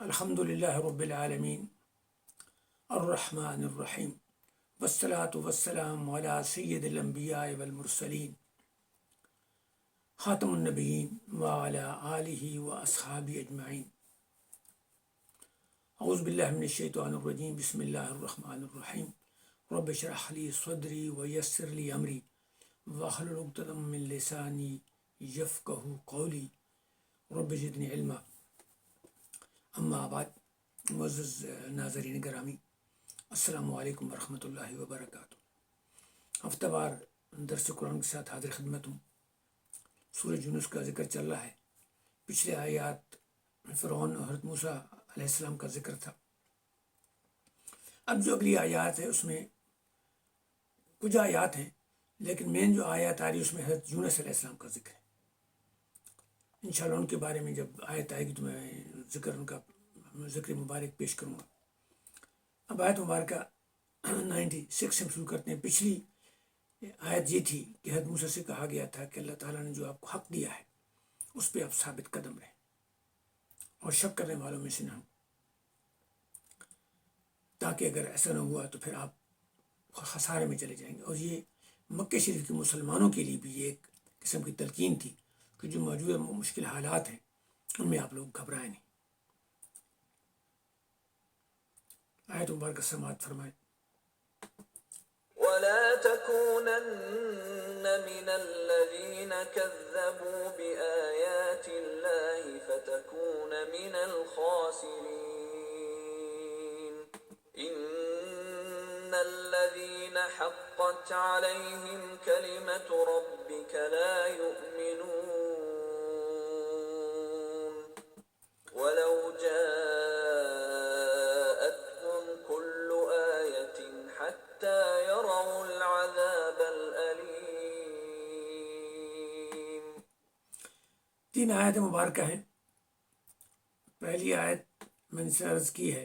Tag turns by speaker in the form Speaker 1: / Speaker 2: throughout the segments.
Speaker 1: الحمد للہ رب العالمین الرحمن الرحیم والصلاة والسلام علی سید الانبیاء والمرسلین خاتم النبیین وعلی آلہ واصحابہ اجمعین۔ اعوذ باللہ من الشیطان الرجیم، بسم اللہ الرحمن الرحیم۔ رب اشرح لی صدری ویسر لی امری واحلل عقدۃ من لسانی یفقہوا قولی رب زدنی علما۔ اما بعد، معزز ناظرین گرامی، السلام علیکم ورحمۃ اللہ وبرکاتہ۔ ہفتہ وار درس قرآن کے ساتھ حاضر خدمت ہوں۔ سورہ یونس کا ذکر چل رہا ہے۔ پچھلے آیات فرعون اور حضرت موسیٰ علیہ السلام کا ذکر تھا۔ اب جو اگلی آیات ہے اس میں کچھ آیات ہیں، لیکن مین جو آیات آ رہی ہے اس میں حضرت یونس علیہ السلام کا ذکر ہے۔ انشاءاللہ ان کے بارے میں جب آیت آئے گی تو میں ان کا ذکر مبارک پیش کروں گا۔ اب آیت مبارکہ 96 سے ہم شروع کرتے ہیں۔ پچھلی آیت یہ تھی کہ حضرت موسیٰ سے کہا گیا تھا کہ اللہ تعالیٰ نے جو آپ کو حق دیا ہے اس پہ آپ ثابت قدم رہیں اور شک کرنے والوں میں سے نہ ہوں، تاکہ اگر ایسا نہ ہوا تو پھر آپ خسارے میں چلے جائیں گے۔ اور یہ مکہ شریف کے مسلمانوں کے لیے بھی یہ ایک قسم کی تلقین تھی کہ جو موجودہ مشکل حالات ہیں ان میں آپ لوگ گھبرائیں نہیں۔ آیت مبارکہ سماعت فرمائیں۔
Speaker 2: ولا تكونن من الذين كذبوا بآيات الله فتكون من الخاسرين إن الذين حقت عليهم كلمة ربك لا يؤمنون ولو جاءتهم كل آية حتى يروا العذاب الأليم۔
Speaker 1: 3 آیت مبارکہ ہیں۔ پہلی آیت میں نے عرض کی ہے،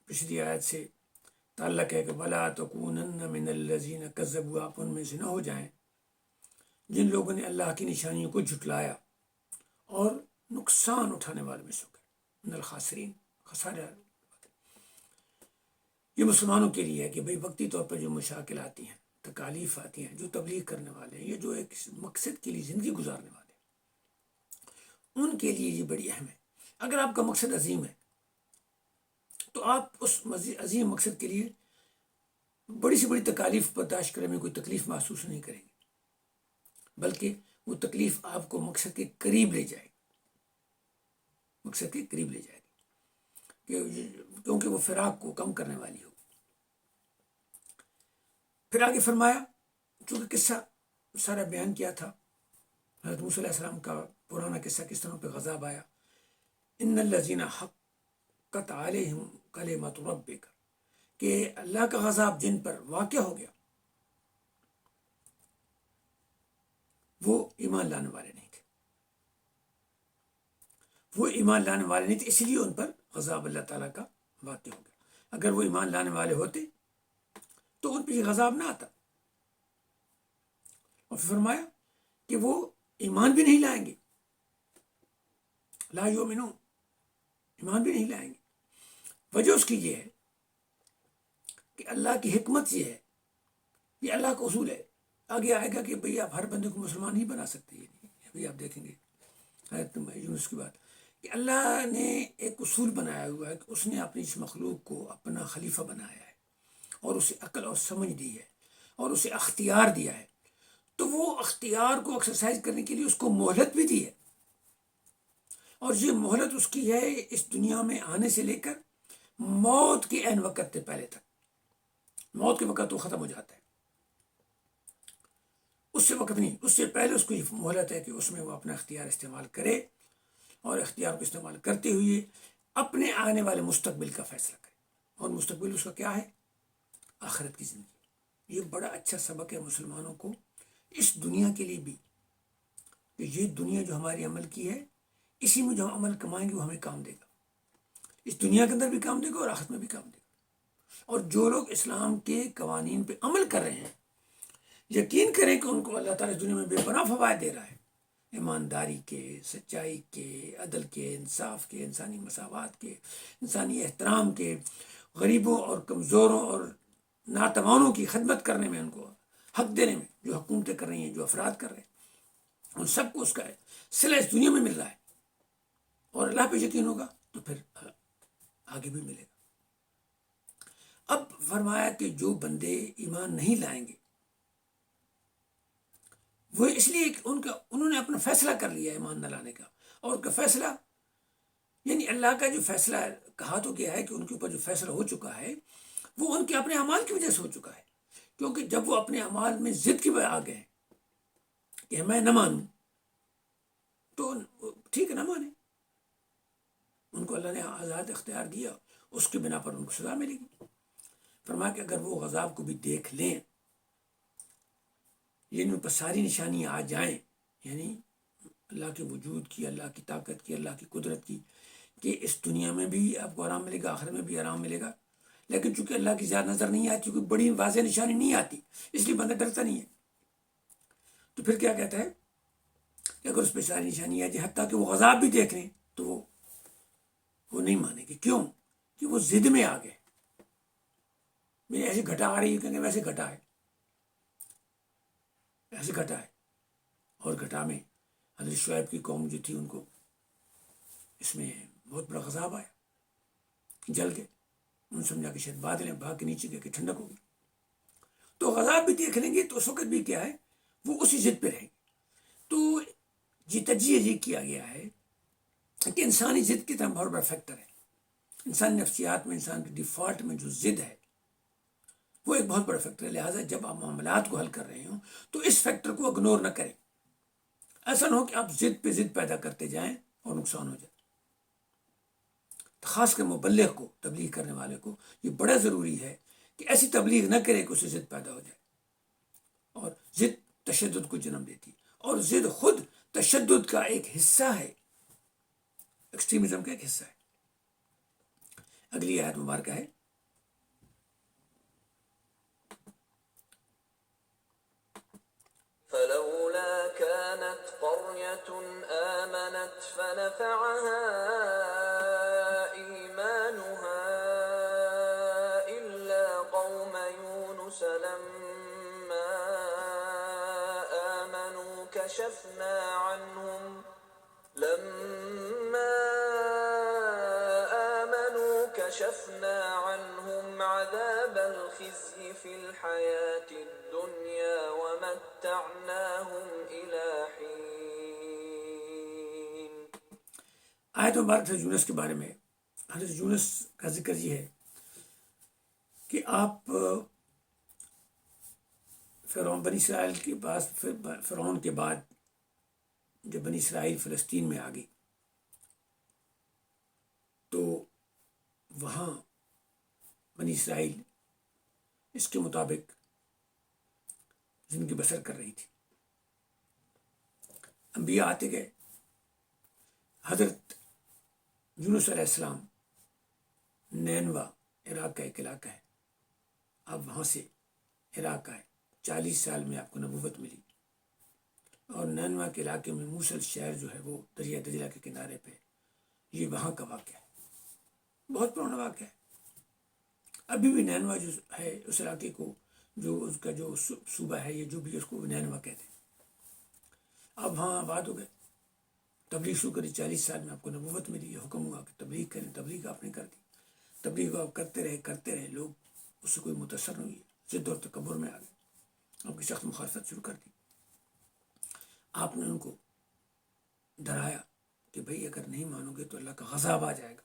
Speaker 1: پچھلی آیت سے تعلق ہے کہ وَلَا تَكُونَنَّ مِنَ الَّذِينَ كَذَّبُوا، آپ ان میں سے نہ ہو جائیں جن لوگوں نے اللہ کی نشانیوں کو جھٹلایا اور نقصان اٹھانے والوں میں سے ہو گئے۔ من الخاسرین، خسارہ۔ یہ مسلمانوں کے لیے ہے کہ بھئی وقتی طور پر جو مشاکل آتی ہیں، تکالیف آتی ہیں، جو تبلیغ کرنے والے ہیں، یہ جو ایک مقصد کے لیے زندگی گزارنے والے ہیں، ان کے لیے یہ بڑی اہم ہے۔ اگر آپ کا مقصد عظیم ہے تو آپ اس عظیم مقصد کے لیے بڑی سے بڑی تکالیف برداشت کرنے میں کوئی تکلیف محسوس نہیں کریں گے، بلکہ وہ تکلیف آپ کو مقصد کے قریب لے جائے گی، مقصد کے قریب لے جائے گی، کیونکہ وہ فراق کو کم کرنے والی ہوگی۔ پھر آگے فرمایا، چونکہ قصہ سارا بیان کیا تھا حضرت موسیٰ علیہ السلام کا پرانا قصہ، کس طرح پہ غضب آیا۔ ان الذین حقت علیہم کلمۃ ربک، کہ اللہ کا غضب جن پر واقع ہو گیا وہ ایمان لانے والے نہیں تھے، وہ ایمان لانے والے نہیں تھے، اس لیے ان پر غضب اللہ تعالیٰ کا واقع ہو گیا۔ اگر وہ ایمان لانے والے ہوتے تو ان پہ یہ غضب نہ آتا۔ اور پھر فرمایا کہ وہ ایمان بھی نہیں لائیں گے، لا یؤمنون، ایمان بھی نہیں لائیں گے۔ وجہ اس کی یہ ہے کہ اللہ کی حکمت یہ ہے، یہ اللہ کا اصول ہے۔ آگے آئے گا کہ بھئی آپ ہر بندے کو مسلمان نہیں بنا سکتے، ابھی آپ دیکھیں گے آیت یونس کی بات، کہ اللہ نے ایک اصول بنایا ہوا ہے کہ اس نے اپنی اس مخلوق کو اپنا خلیفہ بنایا ہے اور اسے عقل اور سمجھ دی ہے اور اسے اختیار دیا ہے، تو وہ اختیار کو ایکسرسائز کرنے کے لیے اس کو مہلت بھی دی ہے، اور یہ مہلت اس کی ہے اس دنیا میں آنے سے لے کر موت کے عین وقت سے پہلے تک۔ موت کے وقت وہ ختم ہو جاتا ہے، اس سے وقت نہیں، اس سے پہلے اس کو یہ مہلت ہے کہ اس میں وہ اپنا اختیار استعمال کرے اور اختیار کو استعمال کرتے ہوئے اپنے آنے والے مستقبل کا فیصلہ کرے، اور مستقبل اس کا کیا ہے؟ آخرت کی زندگی۔ یہ بڑا اچھا سبق ہے مسلمانوں کو اس دنیا کے لیے بھی، کہ یہ دنیا جو ہماری عمل کی ہے، اسی میں جو ہم عمل کمائیں گے وہ ہمیں کام دے گا، اس دنیا کے اندر بھی کام دے گا اور آخرت میں بھی کام دے گا۔ اور جو لوگ اسلام کے قوانین پہ عمل کر رہے ہیں، یقین کریں کہ ان کو اللہ تعالیٰ اس دنیا میں بے پناہ فوائد دے رہا ہے، ایمانداری کے، سچائی کے، عدل کے، انصاف کے، انسانی مساوات کے، انسانی احترام کے، غریبوں اور کمزوروں اور ناتوانوں کی خدمت کرنے میں، ان کو حق دینے میں، جو حکومتیں کر رہی ہیں، جو افراد کر رہے ہیں، ان سب کو اس کا صلہ اس دنیا میں مل رہا ہے، اور اللہ پہ یقین ہوگا تو پھر آگے بھی ملے گا۔ اب فرمایا کہ جو بندے ایمان نہیں لائیں گے، وہ اس لیے کہ انہوں نے اپنا فیصلہ کر لیا ایمان نہ لانے کا، اور ان کا فیصلہ یعنی اللہ کا جو فیصلہ کہا تو گیا ہے کہ ان کے اوپر جو فیصلہ ہو چکا ہے وہ ان کے اپنے اعمال کی وجہ سے ہو چکا ہے، کیونکہ جب وہ اپنے اعمال میں ضد کی وجہ آ گئے کہ میں نہ مانوں تو ٹھیک ہے، نہ مانے، ان کو اللہ نے آزاد اختیار دیا، اس کی بنا پر ان کو سزا ملے گی۔ فرمایا کہ اگر وہ عذاب کو بھی دیکھ لیں، یعنی ان پر ساری نشانیاں آ جائیں، یعنی اللہ کے وجود کی، اللہ کی طاقت کی، اللہ کی قدرت کی، کہ اس دنیا میں بھی آپ کو آرام ملے گا، آخرت میں بھی آرام ملے گا، لیکن چونکہ اللہ کی ذات نظر نہیں آتی، کوئی بڑی واضح نشانی نہیں آتی، اس لیے بندہ ڈرتا نہیں ہے۔ تو پھر کیا کہتا ہے کہ اگر اس پہ ساری نشانی آ جائے، حتیٰ کہ وہ عذاب بھی دیکھ لیں، تو وہ نہیں مانیں گے۔ کیوں؟ کہ وہ ضد میں آ گئے، میری ایسی گھٹا آ رہی ہے، کہیں ویسے گھٹا ہے، ایسے گھٹا ہے، اور گھٹا میں حضرت شعیب کی قوم جو تھی، ان کو اس میں بہت بڑا عذاب آیا، جل گئے، ان سمجھا کہ شاید بادل ہیں، بھاگ کے نیچے گئے کہ ٹھنڈک ہوگی۔ تو عذاب بھی دیکھ لیں گے تو اس وقت بھی کیا ہے، وہ اسی ضد پہ رہیں گے۔ تو یہ تجزیہ یہ کیا گیا ہے کہ انسانی ضد کی طرح بہت بڑا فیکٹر ہے، انسانی نفسیات میں، انسان کے ڈیفالٹ میں جو ضد ہے وہ ایک بہت بڑا فیکٹر ہے۔ لہٰذا جب آپ معاملات کو حل کر رہے ہوں تو اس فیکٹر کو اگنور نہ کریں، ایسا نہ ہو کہ آپ ضد پہ ضد پیدا کرتے جائیں اور نقصان ہو جائے۔ خاص کر مبلغ کو، تبلیغ کرنے والے کو یہ بڑا ضروری ہے کہ ایسی تبلیغ نہ کرے کہ اسے ضد پیدا ہو جائے، اور ضد تشدد کو جنم دیتی ہے، اور ضد خود تشدد کا ایک حصہ ہے، ایکسٹریمزم کا ایک حصہ ہے۔ اگلی آیت مبارکہ ہے
Speaker 2: فلولا كانت قرية آمنت فنفعها إيمانها إلا قوم يونس لما آمنوا كشفنا عنهم عذاب الخزي في الحياة الدنيا ومتعناهم إلى حين۔
Speaker 1: آیت مبارک حضرت یونس کے بارے میں، حضرت یونس کا ذکر یہ ہے کہ آپ فرعون، بنی اسرائیل کے پاس، فرعون کے بعد جب بنی اسرائیل فلسطین میں آ گئی تو وہاں بنی اسرائیل اس کے مطابق زندگی بسر کر رہی تھی، انبیاء آتے گئے۔ حضرت یونس علیہ السلام نینوا عراق کا ایک علاقہ ہے، آپ وہاں سے عراق آئے، 40 سال میں آپ کو نبوت ملی، اور نینوا کے علاقے میں موصل شہر جو ہے وہ دریا دجلہ کے کنارے پہ، یہ وہاں کا واقعہ ہے، بہت پرانا واقعہ ہے۔ ابھی بھی نینوا جو ہے اس علاقے کو، جو اس کا جو صوبہ ہے، یہ جو بھی اس کو نینوا کہتے ہیں، اب وہاں آباد ہو گئے، تبلیغ شروع کری، 40 سال میں آپ کو نبوت ملی، یہ حکم ہوا کہ تبلیغ کریں، تبلیغ آپ نے کر دی، تبلیغ آپ کرتے رہے، لوگ اس سے کوئی متاثر نہیں ہوئے، ضد اور تکبر میں آ گئے، آپ کی سخت مخالفت شروع کر دی۔ آپ نے ان کو ڈرایا کہ بھئی اگر نہیں مانو گے تو اللہ کا غضب آ جائے گا،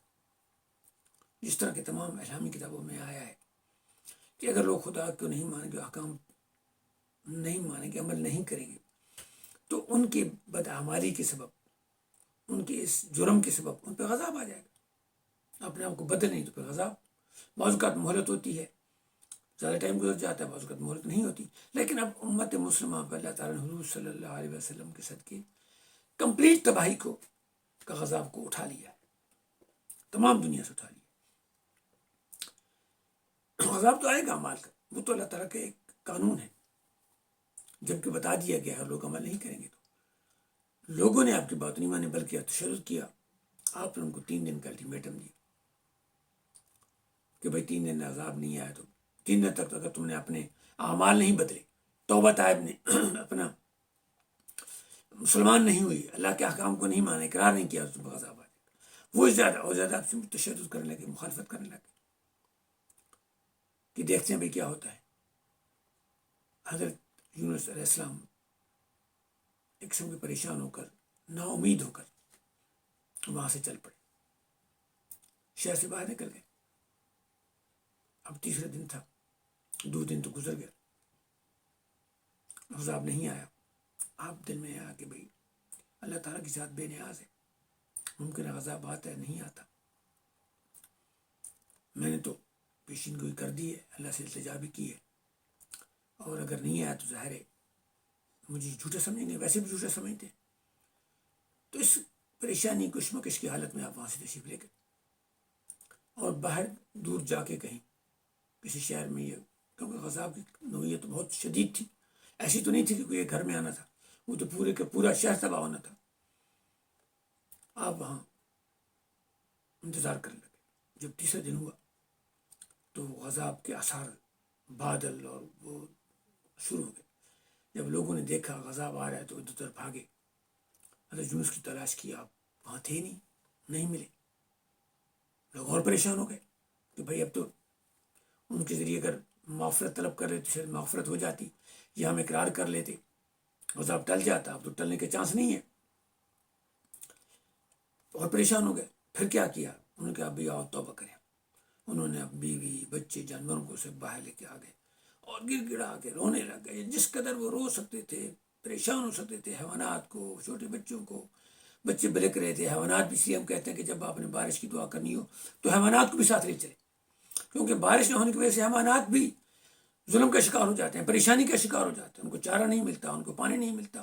Speaker 1: جس طرح کہ تمام اسلامی کتابوں میں آیا ہے کہ اگر لوگ خدا کو نہیں مانیں گے، احکام نہیں مانیں گے، عمل نہیں کریں گے، تو ان کی بدعمالی کے سبب، ان کے اس جرم کے سبب ان پہ غضب آ جائے گا۔ اپنے آپ کو بدل نہیں تو پھر غضب، بعض اوقات مہلت ہوتی ہے، زیادہ ٹائم گزر جاتا ہے، بعض اوقات مہلت نہیں ہوتی، لیکن اب امت مسلمہ پہ اللہ تعالیٰ نے حضور صلی اللہ علیہ وسلم کے صدقے کمپلیٹ تباہی کا غضب کو اٹھا لیا ہے، تمام دنیا سے اٹھا لیا۔ غضب تو آئے گا اعمال کا، وہ تو اللہ تعالیٰ کا ایک قانون ہے، جب کہ بتا دیا گیا ہے، لوگ عمل نہیں کریں گے تو لوگوں نے آپ کی بات نہیں مانی بلکہ تشدد کیا. آپ نے ان کو 3 دن کا الٹیمیٹم دیا کہ بھائی 3 دن عذاب نہیں آیا تو 3 دن تک اگر تم نے اپنے اعمال نہیں بدلے، توبہ طائب نے اپنا مسلمان نہیں ہوئی، اللہ کے احکام کو نہیں مانا، اقرار نہیں کیا، تو عذاب آ جائے گا. وہ زیادہ اور زیادہ آپ سے تشدد کرنے لگے، مخالفت کرنے لگے کہ دیکھتے ہیں بھائی کیا ہوتا ہے. حضرت یونس علیہ السلام ایک قسم کے پریشان ہو کر، نا امید ہو کر وہاں سے چل پڑے، شہر سے باہر نکل گئے. اب تیسرا دن تھا، 2 دن تو گزر گئے، عذاب نہیں آیا. آپ دل میں آیا کہ بھائی اللہ تعالیٰ کی ذات بے نیاز ہے، ممکن ہے عذاب آتا ہے نہیں آتا، میں نے تو پیشین گوئی کر دی ہے، اللہ سے التجا بھی کی ہے، اور اگر نہیں آیا تو ظاہر ہے مجھے جھوٹا سمجھیں گے، ویسے بھی جھوٹا سمجھتے ہیں. تو اس پریشانی کشمکش کی حالت میں آپ وہاں سے تشریف لے گئے اور باہر دور جا کے کہیں کسی شہر میں، یہ کیونکہ عذاب کی نوعیت تو بہت شدید تھی، ایسی تو نہیں تھی کہ کوئی گھر میں آنا تھا، وہ تو پورے کا پورا شہر تباہ ہونا تھا. آپ وہاں انتظار کرنے لگے. جب تیسرا دن ہوا تو عذاب کے آثار، بادل اور وہ شروع ہو گئے. جب لوگوں نے دیکھا عذاب آ رہا ہے تو ادھر ادھر بھاگے. حضرت یونس کی تلاش کی، آپ وہاں تھے نہیں ملے. لوگ اور پریشان ہو گئے کہ بھائی اب تو ان کے ذریعے اگر معافرت طلب کر لیتے شاید معافرت ہو جاتی، یا ہم اقرار کر لیتے، عذاب ٹل جاتا. اب تو ٹلنے کے چانس نہیں ہے. اور پریشان ہو گئے. پھر کیا کیا؟ انہوں نے کہا بھائی آؤ توبہ کریں. انہوں نے بیوی بچے جانوروں کو سے باہر لے کے آ گئے اور گر گڑا کے رونے لگ گئے. جس قدر وہ رو سکتے تھے، پریشان ہو سکتے تھے، حیوانات کو، چھوٹے بچوں کو، بچے بلک رہے تھے. حیوانات بھی، اس لیے ہم کہتے ہیں کہ جب آپ نے بارش کی دعا کرنی ہو تو حیوانات کو بھی ساتھ لے چلے، کیونکہ بارش نہ ہونے کی وجہ سے حیوانات بھی ظلم کا شکار ہو جاتے ہیں، پریشانی کا شکار ہو جاتے ہیں. ان کو چارہ نہیں ملتا، ان کو پانی نہیں ملتا،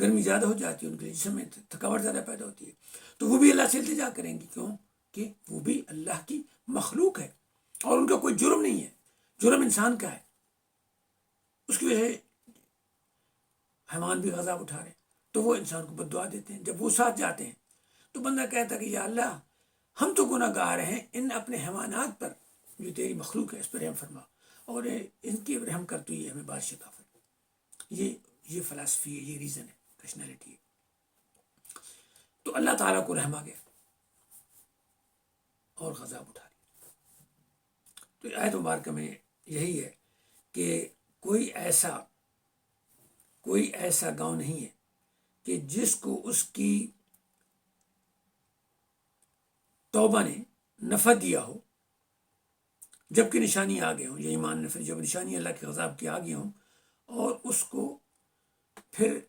Speaker 1: گرمی زیادہ ہو جاتی ہے، ان کے جسم میں تھکاوٹ زیادہ پیدا ہوتی ہے. تو وہ بھی اللہ سے التجا کریں گی. کیوں کہ وہ بھی اللہ کی مخلوق ہے اور ان کا کوئی جرم نہیں ہے. جرم انسان کا ہے، اس کی وجہ سے حیوان بھی عذاب اٹھا رہے ہیں. تو وہ انسان کو بد دعا دیتے ہیں. جب وہ ساتھ جاتے ہیں تو بندہ کہتا کہ یا اللہ ہم تو گناہ گار ہیں، ان اپنے حیوانات پر جو تیری مخلوق ہے اس پر رحم فرما، اور ان کی رحم کر تو یہ ہمیں بارش عطا فرما. یہ فلسفی ہے، یہ ریزن ہے، ریشنلٹی ہے. تو اللہ تعالیٰ کو رحم آ گیا اور غضب اٹھا لیا. تو آیت مبارکہ میں یہی ہے کہ کوئی ایسا گاؤں نہیں ہے کہ جس کو اس کی توبہ نے نفع دیا ہو جب کہ نشانی آ گئے ہوں، یہ ایمان نفع جب نشانی اللہ کے غضب کی آ گئی ہوں اور اس کو پھر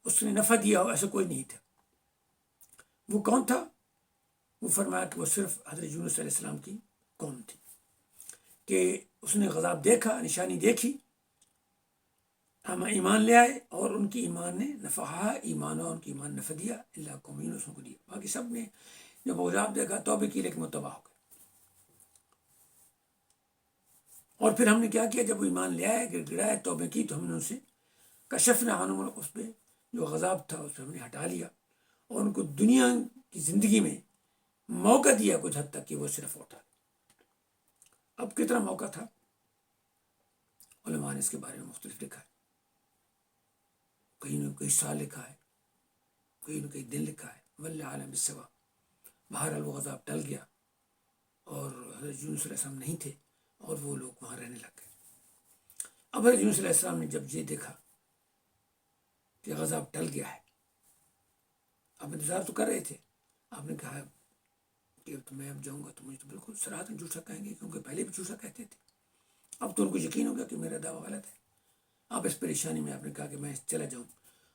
Speaker 1: اس نے نفع دیا ہو، ایسا کوئی نہیں تھا. وہ کون تھا؟ وہ فرمایا کہ وہ صرف حضرت یونس علیہ السلام کی قوم تھی کہ اس نے غضب دیکھا، نشانی دیکھی، ہم ایمان لے آئے اور ان کی ایمان نے نفع ایمان، اور ان کی ایمان نفع دیا، اللہ قوم یونس کو دیا. باقی سب نے جب عذاب دیکھا توبہ کی لیکن وہ تباہ ہو گئے. اور پھر ہم نے کیا کیا؟ جب وہ ایمان لے آئے، گر گڑائے، توبہ کی، تو ہم نے اسے کشفنا عنہم، اس پہ جو غضب تھا اس پہ ہم نے ہٹا لیا اور ان کو دنیا کی زندگی میں موقع دیا کچھ حد تک کہ وہ صرف اٹھا. اب کتنا موقع تھا؟ علماء نے اس کے بارے میں مختلف لکھا ہے. کہیں نہ کہیں سال لکھا ہے، کہیں نہ کہیں دن لکھا ہے، واللہ عالم بالصواب. بہرحال وہ غضب ٹل گیا اور حضرت یونس علیہ السلام نہیں تھے اور وہ لوگ وہاں رہنے لگ گئے. اب حضرت یونس علیہ السلام نے جب یہ دیکھا کہ غضب ٹل گیا ہے، اب انتظار تو کر رہے تھے. آپ نے کہا کہ تو میں اب جاؤں گا تو مجھے تو بالکل صراحتاً جھوٹا کہیں گے، کیونکہ پہلے بھی جھوٹا کہتے تھے. اب تو ان کو یقین ہو گیا کہ میرا دعویٰ غلط ہے. آپ اس پریشانی میں آپ نے کہا کہ میں چلا جاؤں،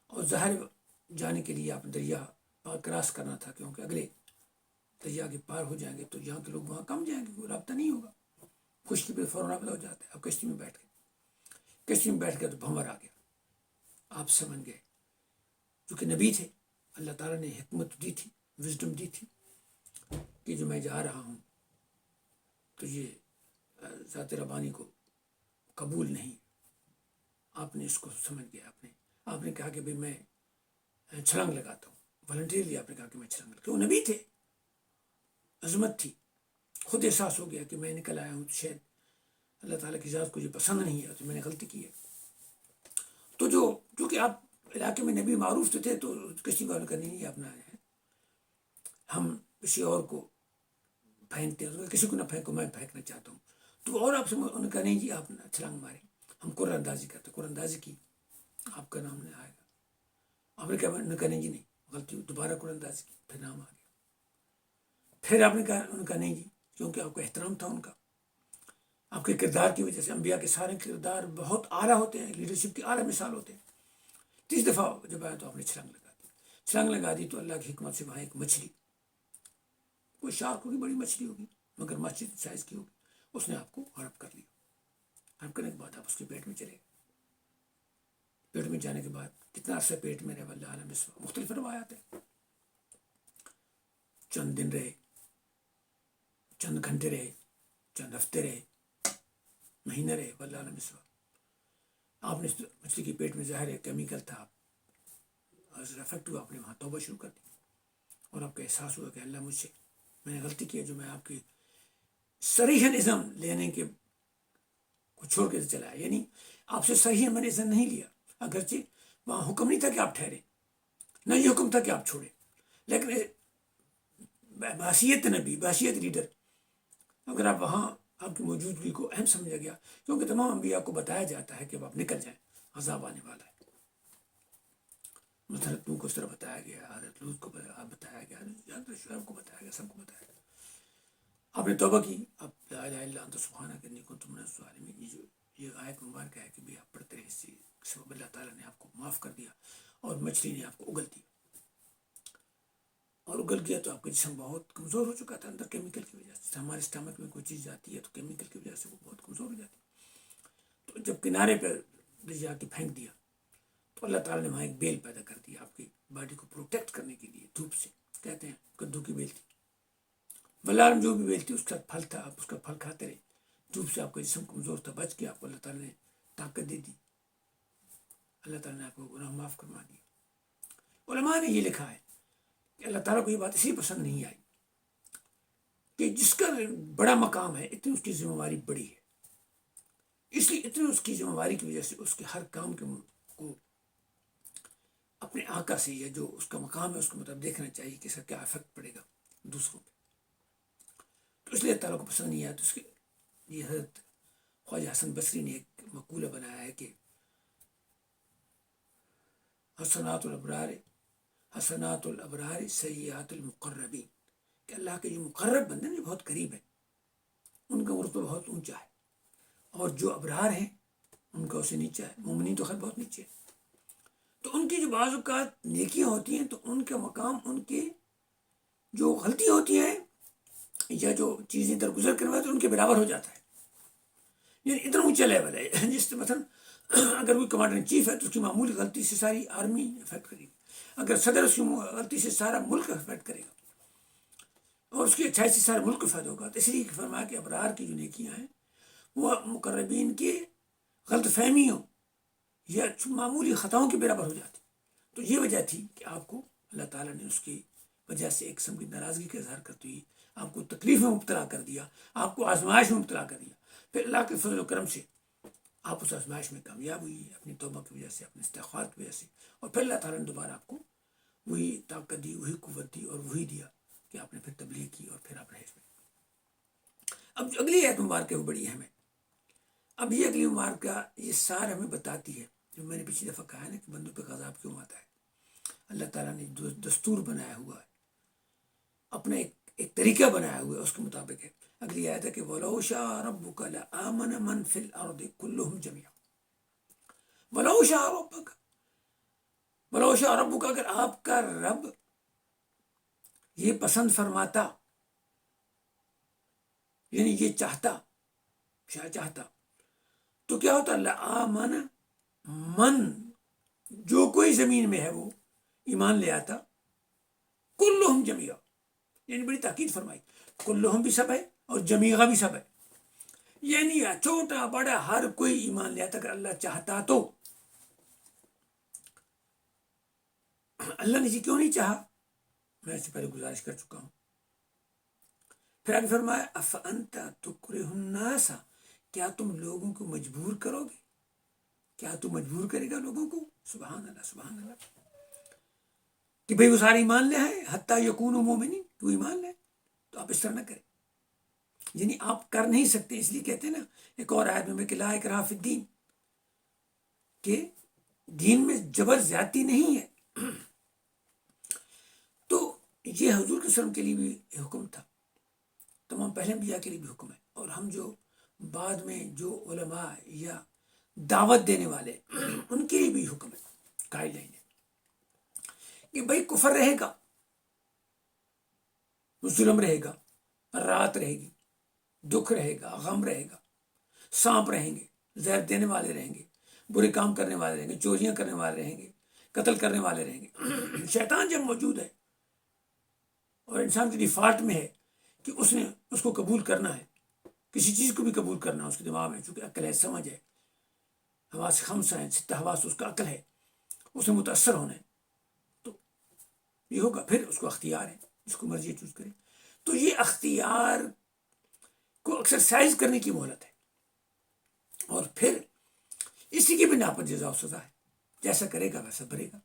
Speaker 1: اور ظاہر جانے کے لیے آپ دریا پار کراس کرنا تھا، کیونکہ اگلے دریا کے پار ہو جائیں گے تو یہاں کے لوگ وہاں کم جائیں گے، کوئی رابطہ نہیں ہوگا، کشتی پہ فوراً رابطہ ہو جاتا ہے. اب کشتی میں بیٹھ گئے تو بھنور آ گیا. آپ سمجھ گئے، چونکہ نبی تھے، اللہ تعالیٰ نے حکمت دی تھی، وزڈم دی تھی کہ جو میں جا رہا ہوں تو یہ ذات ربانی کو قبول نہیں. آپ نے اس کو سمجھ گیا. آپ نے کہا کہ بھئی میں چھلانگ لگاتا ہوں. والنٹیرلی آپ نے کہا کہ میں چھلانگ لگاتا ہوں. وہ نبی تھے, عظمت تھی, خود احساس ہو گیا کہ میں نکل آیا ہوں تو شاید اللہ تعالیٰ کی ذات کو جو پسند نہیں ہے تو میں نے غلطی کی ہے. تو جو کہ آپ علاقے میں نبی معروف تو تھے, تو کسی کو کا نہیں اپنا ہے, ہم کسی اور کو پھینکتے ہیں, کسی کو نہ پھینکو, میں پھینکنا چاہتا ہوں. تو اور آپ سے انہوں نے کہا نہیں جی آپ چھلانگ مارے, ہم قرآن اندازی کرتے, قرآن اندازی کی, آپ کا نام نہیں آئے گا. آپ نے کہا نہیں جی نہیں غلطی, دوبارہ قرآن اندازی کی, پھر نام آ گیا. پھر آپ نے کہا, انہوں نے کہا نہیں جی, کیونکہ آپ کا احترام تھا ان کا, آپ کے کردار کی وجہ سے. انبیاء کے سارے کردار بہت اعلیٰ ہوتے ہیں, لیڈرشپ کی اعلیٰ مثال ہوتے ہیں. 30 دفعہ جب آیا تو آپ نے چھلانگ لگا دی. چھلانگ لگا دی تو اللہ کی حکمت سے وہاں ایک مچھلی, کوئی شارک ہوگی, بڑی مچھلی ہوگی, مگر مسجد سائز کی ہوگی, اس نے آپ کو ہڑپ کر لیا. ہڑپ کرنے کے بعد آپ اس کے پیٹ میں چلے گئے. پیٹ میں جانے کے بعد کتنا عرصہ پیٹ میں رہے واللہ عالم, مختلف روایات ہیں. چند دن رہے, چند گھنٹے رہے, چند ہفتے رہے, مہینے رہے, واللہ عالم. آپ نے مچھلی کے پیٹ میں ظاہر ہے کیمیکل تھا, افیکٹ ہوا, آپ نے وہاں توبہ شروع کر دی, اور آپ کا احساس ہوا کہ اللہ مجھ سے, میں نے غلطی کی ہے جو میں آپ کی صریحاً اذن لینے کے کو چھوڑ کے چلا. یعنی آپ سے صحیح میں نے اذن نہیں لیا, اگرچہ وہاں حکم نہیں تھا کہ آپ ٹھہرے, نہ یہ حکم تھا کہ آپ چھوڑے, لیکن بحیثیت نبی, بحیثیت لیڈر, اگر آپ وہاں آپ کی موجودگی کو اہم سمجھا گیا, کیونکہ تمام انبیاء کو بتایا جاتا ہے کہ اب آپ نکل جائیں, عذاب آنے والا ہے. حضرت نوح کو اس طرح بتایا گیا, حضرت لوط کو بتایا گیا, حضرت شعیب کو بتایا گیا, سب کو بتایا گیا. آپ نے توبہ کی, اب لا الہ الا انت سبحانک انی کنت من الظالمین, یہ آیت مبارکہ ہے کہ بھی آپ پڑھتے رہے, اس سے سبب اللہ تعالیٰ نے آپ کو معاف کر دیا, اور مچھلی نے آپ کو اگل دیا. اور اگل گیا تو آپ کا جسم بہت کمزور ہو چکا تھا اندر کیمیکل کی وجہ سے. ہمارے اسٹمک میں کوئی چیز جاتی ہے تو کیمیکل کی وجہ سے وہ بہت کمزور ہو جاتی ہے. تو جب کنارے پہ لے جا کے پھینک دیا تو اللہ تعالیٰ نے وہاں ایک بیل پیدا کر دی آپ کی باڈی کو پروٹیکٹ کرنے کے لیے, دھوپ سے. کہتے ہیں کدو کی بیل تھی, بلال جو بھی بیل تھی اس کا پھل تھا, آپ اس کا پھل کھاتے رہے. دھوپ سے آپ کا جسم کمزور تھا, بچ کے آپ کو اللہ تعالیٰ نے طاقت دے دی, اللہ تعالیٰ نے آپ کو گناہ معاف کروا دیا. علماء نے یہ لکھا ہے کہ اللہ تعالیٰ کو یہ بات اس لیے پسند نہیں آئی کہ جس کا بڑا مقام ہے اتنی اس کی ذمہ داری بڑی ہے, اس لیے اتنی اس کی ذمہ داری کی وجہ سے اس کے ہر کام کو اپنے آقا سے, یا جو اس کا مقام ہے اس کو مطلب دیکھنا چاہیے کہ اس کا کیا افیکٹ پڑے گا دوسروں پہ. تو اس لیے اللہ تعالیٰ کو پسند نہیں آیا. تو اس کے یہ حضرت خواجہ حسن بصری نے ایک مقولہ بنایا ہے کہ حسنات الابرار سیئات المقربین, کہ اللہ کے جو مقرب بندے ہیں بہت قریب ہیں, ان کا مرتبہ بہت اونچا ہے, اور جو ابرار ہیں ان کا اسے نیچا ہے. مومنین تو خیر بہت نیچے ہے. تو ان کی جو بعض اوقات نیکیاں ہوتی ہیں تو ان کا مقام, ان کے جو غلطی ہوتی ہیں یا جو چیزیں درگزر کرواتے ہیں ان کے برابر ہو جاتا ہے. یعنی اتنا اونچا لیول ہے, جس سے مثلا اگر کوئی کمانڈر ان چیف ہے تو اس کی معمولی غلطی سے ساری آرمی افیکٹ کرے گی, اگر صدر اس کی غلطی سے سارا ملک افیکٹ کرے گا, اور اس کی اچھائی سے سارا ملک کو فائدہ ہوگا. تو اس لیے فرمایا کہ ابرار کی جو نیکیاں ہیں وہ مقربین کے غلط فہمیوں یا معمولی خطاؤں کے برابر ہو جاتی. تو یہ وجہ تھی کہ آپ کو اللہ تعالیٰ نے اس کی وجہ سے ایک قسم کی ناراضگی کا اظہار کرتے ہوئے آپ کو تکلیف میں مبتلا کر دیا, آپ کو آزمائش میں مبتلا کر دیا. پھر اللہ کے فضل و کرم سے آپ اس آزمائش میں کامیاب ہوئی, اپنی توبہ کی وجہ سے, اپنے استغفار کی وجہ سے, اور پھر اللہ تعالیٰ نے دوبارہ آپ کو وہی طاقت دی, وہی قوت دی, اور وہی دیا کہ آپ نے پھر تبلیغ کی, اور پھر آپ رہے اس میں. اب جو اگلی آیت مبارکہ ہے وہ بڑی اہم ہے. اب یہ اگلی مبارکہ یہ سار ہمیں بتاتی ہے جو میں نے پچھلی دفعہ کہا ہے نا کہ بندوں پہ غضب کیوں آتا ہے. اللہ تعالیٰ نے جو دستور بنایا ہوا ہے, اپنا ایک طریقہ بنایا ہوا ہے, اس کے مطابق ہے. اگلی آیت ہے کہ وَلَوْ شَاءَ رَبُّكَ لَآمَنَ مَنْ فِي الْأَرْضِ كُلُّهُمْ جَمِيعًا. وَلَوْ شَاءَ رَبُّكَ, وَلَوْ شَاءَ رَبُّكَ, اگر آپ کا رب یہ پسند فرماتا, یعنی یہ چاہتا, چاہتا, تو کیا ہوتا؟ لَآمَنَ من, جو کوئی زمین میں ہے وہ ایمان لے آتا, کلہم جمیعا, یعنی بڑی تاکید فرمائی, کلہم بھی سب ہے اور جمیعا بھی سب ہے, یعنی چھوٹا بڑا ہر کوئی ایمان لے آتا اگر اللہ چاہتا تو. اللہ نے کیوں نہیں چاہا؟ میں اس سے پہلے گزارش کر چکا ہوں. پھر آگے فرمایا افانت تکرہ الناس، کیا تم لوگوں کو مجبور کرو گے؟ کیا تو مجبور کرے گا لوگوں کو؟ سبحان اللہ سبحان اللہ، کہ بھئی وہ سارے ایمان لے آئے حتیٰ یکونوا مومنین، تو ایمان لے. تو آپ اس طرح نہ کریں، یعنی آپ کر نہیں سکتے. اس لیے کہتے ہیں نا ایک اور آیت میں کہ لا اکراہ فی الدین، کہ دین میں جبر زیادتی نہیں ہے. تو یہ حضور کے وسلم کے لیے بھی حکم تھا، تمام پہلے انبیاء کے لیے بھی حکم ہے، اور ہم جو بعد میں جو علماء یا دعوت دینے والے ان کے لیے بھی حکم ہے. قائل ہے کہ بھائی کفر رہے گا، ظلم رہے گا، رات رہے گی، دکھ رہے گا، غم رہے گا، سانپ رہیں گے، زہر دینے والے رہیں گے، برے کام کرنے والے رہیں گے، چوریاں کرنے والے رہیں گے، قتل کرنے والے رہیں گے. شیطان جب موجود ہے اور انسان کی ڈیفالٹ میں ہے کہ اس نے اس کو قبول کرنا ہے، کسی چیز کو بھی قبول کرنا ہے، اس کے دماغ میں چونکہ عقل ہے، سمجھ ہے، حواس خمسہ ہیں، ستہ حواس اس کا عقل ہے، اسے متاثر ہونا ہے، تو یہ ہوگا. پھر اس کو اختیار ہے، جس کو مرضی چوز کرے. تو یہ اختیار کو ایکسرسائز کرنے کی مہلت ہے، اور پھر اسی کی بنا پر جزا و سزا ہے. جیسا کرے گا ویسا بھرے گا،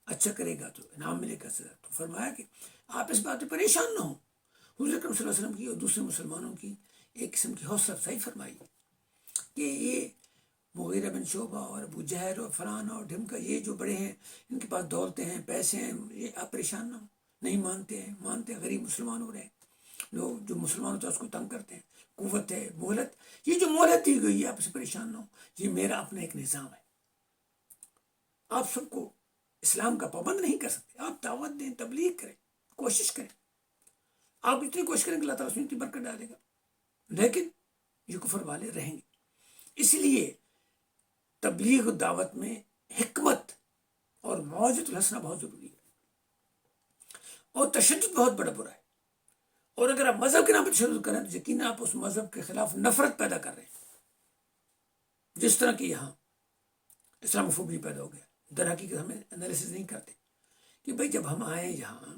Speaker 1: اچھا کرے گا تو انعام ملے گا. سزا تو فرمایا کہ آپ اس بات پہ پریشان نہ ہوں. حضور اکرم صلی اللہ علیہ وسلم کی اور دوسرے مسلمانوں کی ایک قسم کی حوصلہ افزائی فرمائی کہ یہ مغیرہ بن شعبہ اور ابو جہل اور فران اور ڈھمکا، یہ جو بڑے ہیں، ان کے پاس دولتیں ہیں، پیسے ہیں، یہ آپ پریشان نہ ہوں. نہیں مانتے ہیں غریب مسلمان ہو رہے ہیں، لوگ جو مسلمان ہوتا ہے اس کو تنگ کرتے ہیں. قوت ہے، مہلت، یہ جو مہلت دی گئی ہے آپ سے پریشان نہ ہو. یہ میرا اپنا ایک نظام ہے. آپ سب کو اسلام کا پابند نہیں کر سکتے. آپ دعوت دیں، تبلیغ کریں، کوشش کریں. آپ اتنی کوشش کریں کہ اللہ تعالیٰ اس میں اتنی برکت ڈالے گا، لیکن یہ کفر والے رہیں گے. اس لیے تبلیغ و دعوت میں حکمت اور موعظۃ الحسنہ بہت ضروری ہے، اور تشدد بہت بڑا برا ہے. اور اگر آپ مذہب کے نام پر تشدد کریں تو یقیناً آپ اس مذہب کے خلاف نفرت پیدا کر رہے ہیں، جس طرح کہ یہاں اسلام فوبی پیدا ہو گیا. در حقیقت ہمیں انالیسس نہیں کرتے کہ بھئی جب ہم آئے یہاں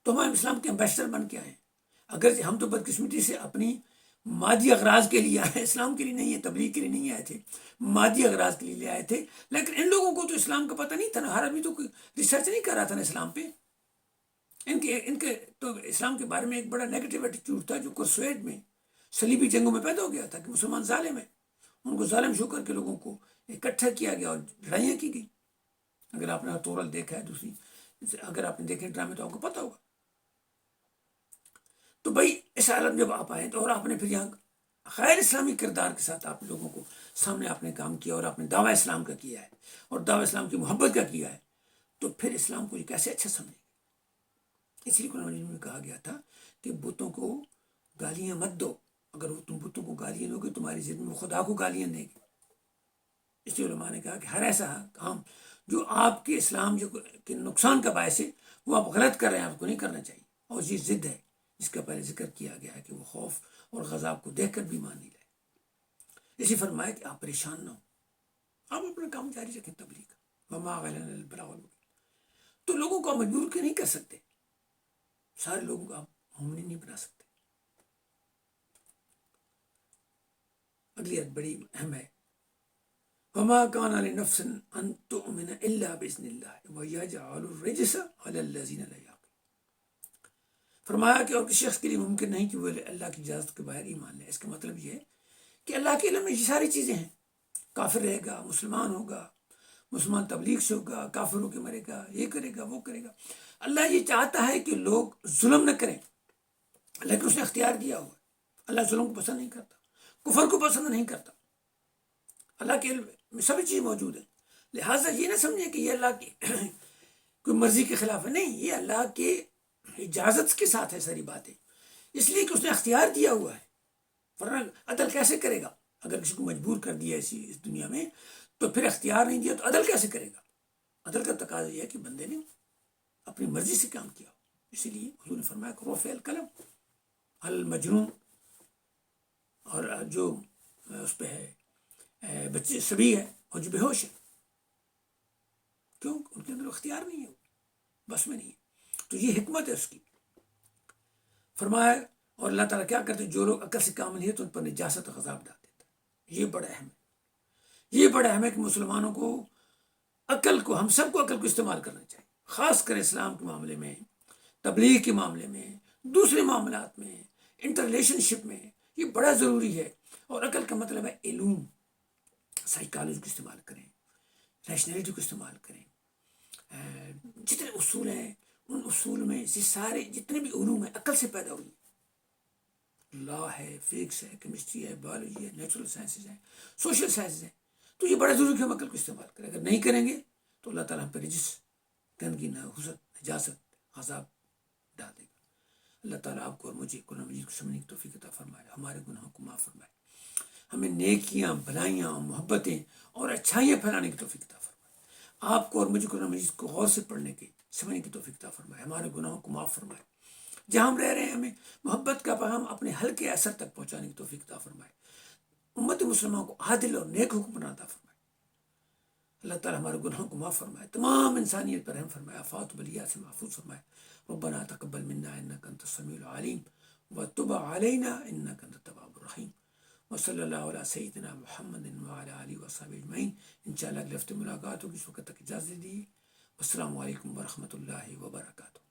Speaker 1: تو ہم اسلام کے امبیسڈر بن کے آئے. اگر ہم تو بدقسمتی سے اپنی مادی اغراض کے لیے آئے، اسلام کے لیے نہیں ہے، تبلیغ کے لیے نہیں آئے تھے، مادی اغراض کے لیے آئے تھے. لیکن ان لوگوں کو تو اسلام کا پتہ نہیں تھا نا. ہر آدمی تو کوئی ریسرچ نہیں کر رہا تھا نا اسلام پہ. ان کے تو اسلام کے بارے میں ایک بڑا نیگیٹو ایٹیٹیوڈ تھا جو کرسویڈ میں صلیبی جنگوں میں پیدا ہو گیا تھا کہ مسلمان ظالم ہیں. ان کو ظالم شو کر کے لوگوں کو اکٹھا کیا گیا اور لڑائیاں کی گئی. اگر آپ نے تورل دیکھا ہے، دوسری اگر آپ نے دیکھے ڈرامے تو آپ کو پتہ ہوگا. تو بھائی اس حالت جب آپ آئے تو اور آپ نے پھر یہاں غیر اسلامی کردار کے ساتھ آپ لوگوں کو سامنے آپ نے کام کیا اور آپ نے دعویٰ اسلام کا کیا ہے اور دعویٰ اسلام کی محبت کا کیا ہے، تو پھر اسلام کو یہ کیسے اچھا سمجھے. اس لیے قرآن مجید میں کہا گیا تھا کہ بتوں کو گالیاں مت دو. اگر تم بتوں کو گالیاں دو گے تمہاری ضد میں خدا کو گالیاں دیں گے. اس لیے علماء نے کہا کہ ہر ایسا کام جو آپ کے اسلام کے نقصان کا باعث ہے وہ آپ غلط کر رہے ہیں، آپ کو نہیں کرنا چاہیے. اور یہ ضد ہے جس کا پہلے ذکر کیا گیا ہے کہ وہ خوف اور غضب کو دیکھ کر بھی مان نہیں لائے. اسی فرمایا کہ آپ پریشان نہ ہو، آپ اپنا کام جاری رکھیں تبلیغ کا. وما علینا الا البلاغ المبین. تو لوگوں کو آپ مجبور کیوں نہیں کر سکتے؟ سارے لوگوں کو آپ مومن نہیں بنا سکتے. اگلی آیت بڑی اہم ہے. وما كان لنفس ان تؤمن الا باذن الله ويجعل الرجس على الذين لا يعقلون. فرمایا کہ اور کسی شخص کے لیے ممکن نہیں کہ وہ اللہ کی اجازت کے بغیر ایمان لے. اس کا مطلب یہ ہے کہ اللہ کے علم میں یہ ساری چیزیں ہیں. کافر رہے گا، مسلمان ہوگا، مسلمان تبلیغ سے ہوگا، کافر ہو کے مرے گا، یہ کرے گا، وہ کرے گا. اللہ یہ چاہتا ہے کہ لوگ ظلم نہ کریں، لیکن اس نے اختیار دیا ہوا ہے. اللہ ظلم کو پسند نہیں کرتا، کفر کو پسند نہیں کرتا. اللہ کے علم میں سبھی چیز موجود ہے. لہٰذا یہ نہ سمجھیں کہ یہ اللہ کی کوئی مرضی کے خلاف ہے. نہیں، یہ اللہ کے اجازت کے ساتھ ہے ساری باتیں، اس لیے کہ اس نے اختیار دیا ہوا ہے. ورنہ عدل کیسے کرے گا؟ اگر کسی کو مجبور کر دیا اس دنیا میں تو پھر اختیار نہیں دیا تو عدل کیسے کرے گا؟ عدل کا تقاضا یہ ہے کہ بندے نے اپنی مرضی سے کام کیا. اسی لیے حضور نے فرمایا کہ رفع القلم المجنون، اور جو اس پہ ہے بچے سبھی ہے اور جو بے ہوش ہے. کیوں؟ ان کے اندر اختیار نہیں ہے، بس میں نہیں ہے، تو یہ حکمت ہے اس کی۔ فرمایا اور اللہ تعالیٰ کیا کرتے، جو لوگ عقل سے کام نہیں ہے تو ان پر نجاست اور عذاب ڈال دیتا ہے۔ یہ بڑا اہم ہے، یہ بڑا اہم ہے کہ مسلمانوں کو عقل کو، ہم سب کو عقل کو استعمال کرنا چاہیے، خاص کر اسلام کے معاملے میں، تبلیغ کے معاملے میں، دوسرے معاملات میں، انٹر ریلیشن شپ میں، یہ بڑا ضروری ہے۔ اور عقل کا مطلب ہے علوم، سائیکالوجی کو استعمال کریں، ریشنلٹی کو استعمال کریں، جتنے اصول ہیں ان اصول میں سے سارے جتنے بھی علوم ہیں عقل سے پیدا ہوئی، لا ہے، فزکس ہے، کیمسٹری ہے، بایولوجی ہے، نیچرل سائنسز ہیں، سوشل سائنسز ہیں، تو یہ بڑا ضروری ہے کہ ہم عقل کو استعمال کریں۔ اگر نہیں کریں گے تو اللہ تعالیٰ ہم پہ رجس، گندگی، حسد، نجاست، عذاب ڈال دے گا۔ اللہ تعالیٰ آپ کو اور مجھے قرآن مجید کو سمجھنے کی توفیق عطا فرمائے، ہمارے گناہوں کو معاف فرمائے، ہمیں نیکیاں، بھلائیاں، محبتیں اور اچھائیاں پھیلانے کی توفیق عطا فرمائے، آپ کو اور مجھے قرآن مجید کو غور سے پڑھنے کی، سمجھنے کی توفیق عطا فرمائے، ہمارے گناہوں کو معاف فرمائے، جہاں ہم رہ رہے ہیں ہمیں محبت کا پیغام اپنے حلقے اثر تک پہنچانے کی توفیق عطا فرمائے، امت مسلموں کو عادل اور نیک حکمران عطا فرمائے۔ اللہ تعالیٰ ہمارے گناہوں کو معاف فرمائے، تمام انسانیت پر رحم فرمائے، آفات و بلیات سے محفوظ فرمائے۔ ربنا تقبل منا انك انت السميع العليم وتب علينا انك انت التواب الرحيم وصلی اللہ علیہ سیدنا محمد وعلى آلہ وصحبہ اجمعین۔ انشاءاللہ اگلے ہفتے ملاقات ہوگی، اس وقت تک اجازت دیجیے۔ السلام علیکم ورحمۃ اللہ وبرکاتہ۔